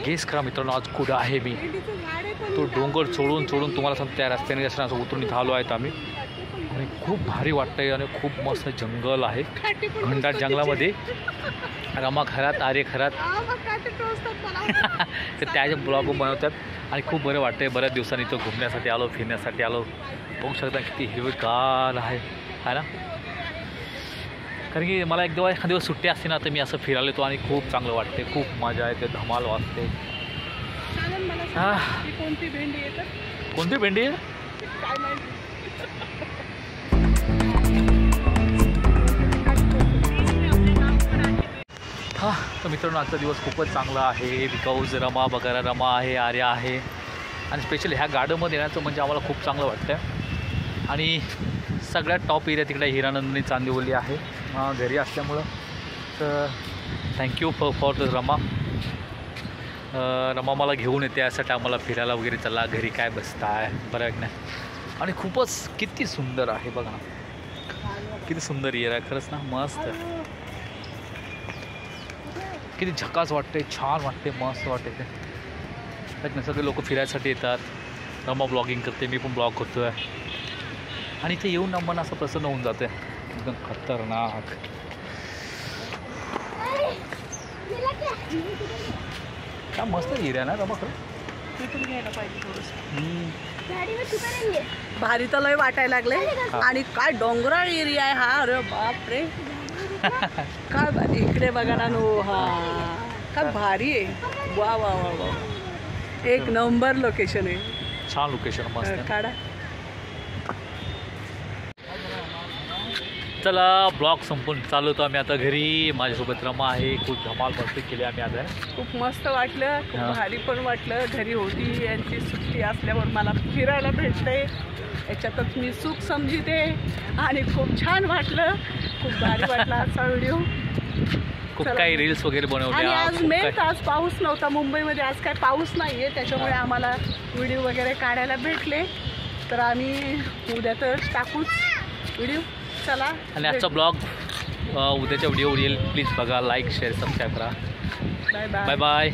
Guess करा मित्रांनो आज कुठं आहे मी. तो डोंगर चोळून तुम्हाला सांगतो त्या रस्त्याने असं उतरून इथं आलो आहेत आम्ही. आणि खूप भारी वाटतंय आणि खूप मस्त जंगल आहे. घनदाट जंगलामध्ये रमा खरात आर्य खरात तर त्याचे ब्लॉग बनवतात आणि खूप बरं वाटतंय. बऱ्याच दिवसांनी तो घुमण्यासाठी आलो, फिरण्यासाठी आलो. बघू शकता किती हिरवेगार आहे ना. कारण की मला एखाद दिवस सुट्टी असते ना तर मी असं फिरायला येतो आणि खूप चांगलं वाटते. खूप मजा येते, धमाल वाजते. कोणती भेंडी आहे? कोणती भेंडी आहे? हां तर मित्रांनो आजचा दिवस खूपच चांगला आहे. बिकॉज रमा बघायला रमा आहे, आर्या आहे आणि स्पेशली ह्या गार्डनमध्ये येण्याचं म्हणजे आम्हाला खूप चांगलं वाटतं. आणि सगळ्यात टॉप एरिया तिकडे हिरानंदिनी चांदिवली आहे घरी असल्यामुळं. तर thank you for the Rama. Rama मला घेऊन येते यासाठी आम्हाला फिरायला वगैरे. चला घरी काय बसताय बरं आहे नाही. आणि खूपच किती सुंदर आहे बघा ना, किती सुंदर एरिया आहे खरंच ना. मस्त किती झकास वाटते, छान वाटते, मस्त वाटते. ते सगळे लोक फिरायसाठी येतात. रमा ब्लॉगिंग करते, मी पण ब्लॉग करतो आहे. आणि इथे येऊन मन असं प्रसन्न होऊन जाते. एकदम खतरनाक. काय मस्त एरिया ना रमा खरं. तिथून घ्यायला पाहिजे थोडंसं. भारी तर लय वाटायला लागले. आणि काय डोंगराळ एरिया आहे हा. अरे बाप रे काय भारी. इकडे बघा ना नो. हा काय भारी आहे. वा वा वा वा, एक नंबर लोकेशन आहे. छान लोकेशन मस्त काढा. चला ब्लॉग संपून चालवतो आम्ही आता घरी. माझ्यासोबत रमा आहे. खूप धमाल मस्ती केली आम्ही आता. खूप मस्त वाटलं, खूप भारी पण वाटलं. घरी होती यांची सुट्टी असल्यावर मला फिरायला भेटते, याच्यातच मी सुख समजते. आणि खूप छान वाटलं, खूप भारी वाटला आजचा व्हिडिओ. खूप काही रील्स वगैरे बनवले. आणि आज मेन आज पाऊस नव्हता मुंबईमध्ये. आज काय पाऊस नाही आहे, त्याच्यामुळे आम्हाला व्हिडिओ वगैरे काढायला भेटले. तर आम्ही उद्या तर टाकूच व्हिडिओ. चला. आणि आजचा ब्लॉग उद्याच्या व्हिडिओ येईल. प्लीज बघा, लाईक शेअर सबस्क्राईब करा. Bye bye bye bye.